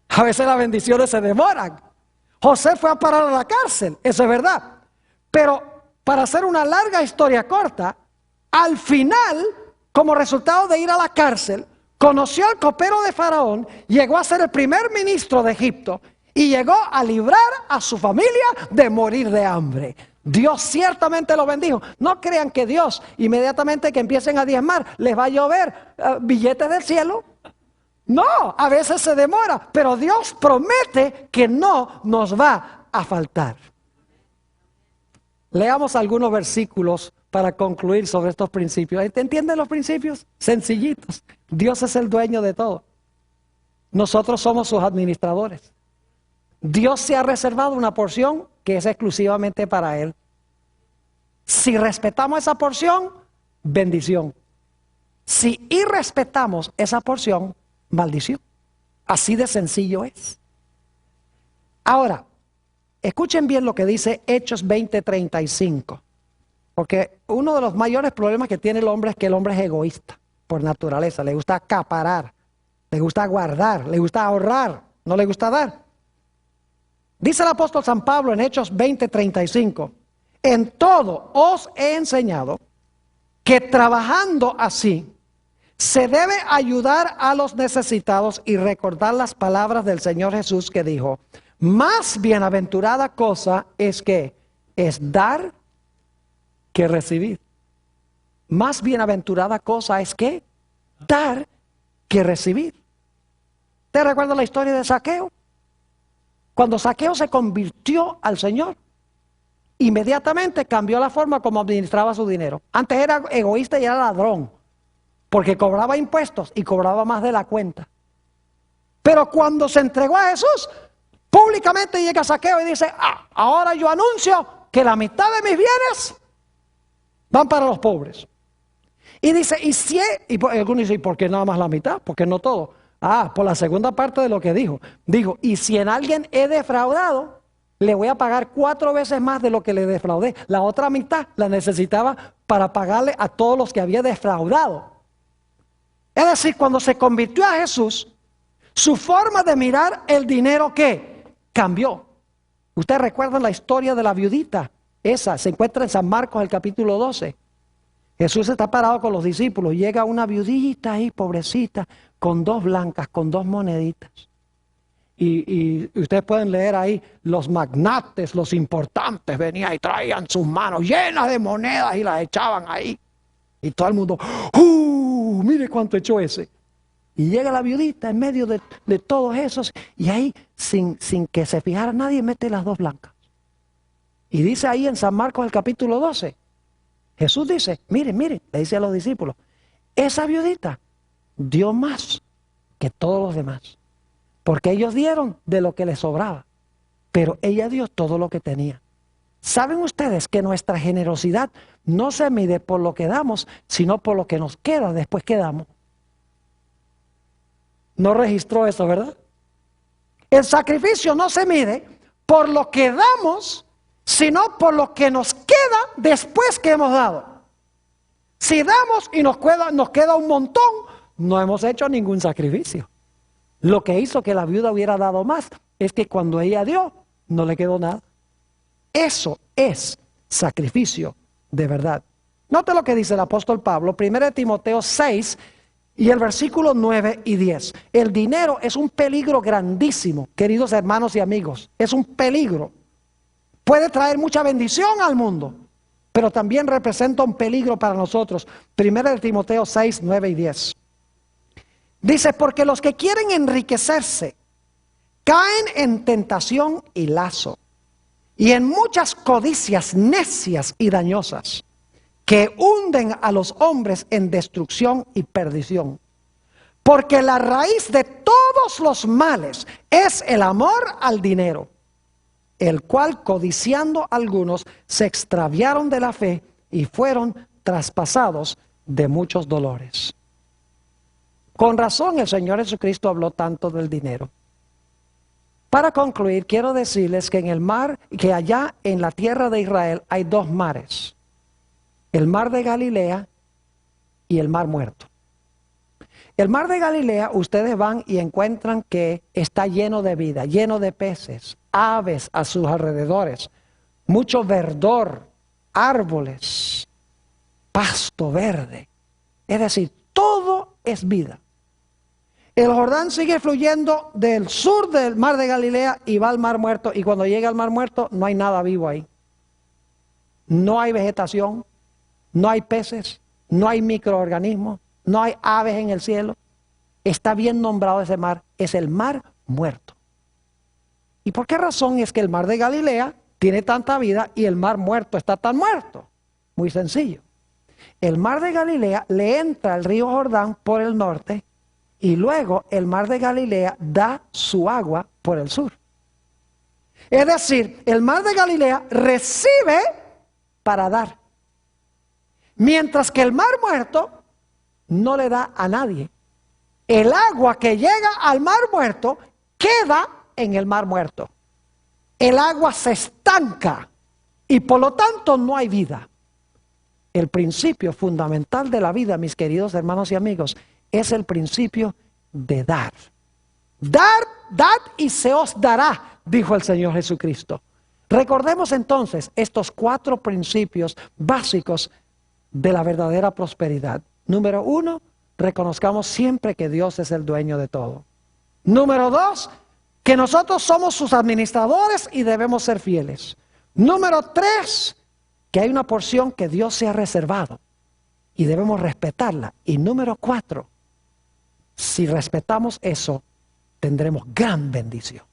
A veces las bendiciones se demoran. José fue a parar a la cárcel, eso es verdad. Pero para hacer una larga historia corta, al final, como resultado de ir a la cárcel, Conoció al copero de Faraón, llegó a ser el primer ministro de Egipto y llegó a librar a su familia de morir de hambre. Dios ciertamente lo bendijo. No crean que Dios, inmediatamente que empiecen a diezmar, les va a llover billetes del cielo. No, a veces se demora, pero Dios promete que no nos va a faltar. Leamos algunos versículos para concluir sobre estos principios. ¿Entienden los principios? Sencillitos. Dios es el dueño de todo. Nosotros somos sus administradores. Dios se ha reservado una porción que es exclusivamente para Él. Si respetamos esa porción, bendición. Si irrespetamos esa porción, maldición. Así de sencillo es. Ahora, escuchen bien lo que dice Hechos 20:35. Porque uno de los mayores problemas que tiene el hombre es que el hombre es egoísta por naturaleza. Le gusta acaparar, le gusta guardar, le gusta ahorrar, no le gusta dar. Dice el apóstol San Pablo en Hechos 20:35, en todo os he enseñado que trabajando así se debe ayudar a los necesitados y recordar las palabras del Señor Jesús que dijo, más bienaventurada cosa es que es dar que recibir. Más bienaventurada cosa es que dar que recibir. ¿Te recuerda la historia de Zaqueo? Cuando Zaqueo se convirtió al Señor, inmediatamente cambió la forma como administraba su dinero. Antes era egoísta y era ladrón, porque cobraba impuestos y cobraba más de la cuenta. Pero cuando se entregó a Jesús, públicamente llega Zaqueo y dice, ahora yo anuncio que la mitad de mis bienes van para los pobres. Y dice, y algunos dicen, ¿y por qué nada más la mitad? ¿Por qué no todo? Por la segunda parte de lo que dijo. Dijo, y si en alguien he defraudado, le voy a pagar 4 veces más de lo que le defraudé. La otra mitad la necesitaba para pagarle a todos los que había defraudado. Es decir, cuando se convirtió a Jesús, su forma de mirar el dinero, ¿qué? Cambió. Ustedes recuerdan la historia de la viudita. Esa se encuentra en San Marcos, el capítulo 12. Jesús está parado con los discípulos. Llega una viudita ahí, pobrecita, con 2 blancas, con 2 moneditas. Y ustedes pueden leer ahí, los magnates, los importantes, venían y traían sus manos llenas de monedas y las echaban ahí. Y todo el mundo, mire cuánto echó ese. Y llega la viudita en medio de todos esos, y ahí, sin que se fijara nadie, mete las 2 blancas. Y dice ahí en San Marcos el capítulo 12, Jesús dice, miren, le dice a los discípulos, esa viudita dio más que todos los demás, porque ellos dieron de lo que les sobraba, pero ella dio todo lo que tenía. ¿Saben ustedes que nuestra generosidad no se mide por lo que damos, sino por lo que nos queda después que damos? No registró eso, ¿verdad? El sacrificio no se mide por lo que damos, sino por lo que nos queda después que hemos dado. Si damos y nos queda un montón, no hemos hecho ningún sacrificio. Lo que hizo que la viuda hubiera dado más es que cuando ella dio, no le quedó nada. Eso es sacrificio de verdad. Note lo que dice el apóstol Pablo, 1 Timoteo 6 y el versículo 9 y 10. El dinero es un peligro grandísimo, queridos hermanos y amigos. Es un peligro. Puede traer mucha bendición al mundo, pero también representa un peligro para nosotros. 1 Timoteo 6, 9 y 10. Dice, porque los que quieren enriquecerse caen en tentación y lazo, y en muchas codicias necias y dañosas, que hunden a los hombres en destrucción y perdición. Porque la raíz de todos los males es el amor al dinero, el cual codiciando algunos se extraviaron de la fe y fueron traspasados de muchos dolores. Con razón el Señor Jesucristo habló tanto del dinero. Para concluir, quiero decirles que en el mar, que allá en la tierra de Israel hay 2 mares. El mar de Galilea y el mar muerto. El mar de Galilea, ustedes van y encuentran que está lleno de vida, lleno de peces, aves a sus alrededores, mucho verdor, árboles, pasto verde. Es decir, todo es vida. El Jordán sigue fluyendo del sur del mar de Galilea y va al mar Muerto. Y cuando llega al mar Muerto no hay nada vivo ahí. No hay vegetación, no hay peces, no hay microorganismos, no hay aves en el cielo. Está bien nombrado ese mar, es el mar Muerto. ¿Y por qué razón es que el mar de Galilea tiene tanta vida y el mar Muerto está tan muerto? Muy sencillo. El mar de Galilea le entra al río Jordán por el norte y luego el mar de Galilea da su agua por el sur. Es decir, el mar de Galilea recibe para dar, mientras que el mar Muerto no le da a nadie. El agua que llega al mar Muerto queda en el mar Muerto. El agua se estanca y por lo tanto no hay vida. El principio fundamental de la vida, mis queridos hermanos y amigos, es el principio de dar. Dar, dad y se os dará, dijo el Señor Jesucristo. Recordemos entonces estos 4 principios básicos de la verdadera prosperidad. Número 1, reconozcamos siempre que Dios es el dueño de todo. Número 2, que nosotros somos sus administradores y debemos ser fieles. Número 3, que hay una porción que Dios se ha reservado y debemos respetarla. Y número 4, si respetamos eso, tendremos gran bendición.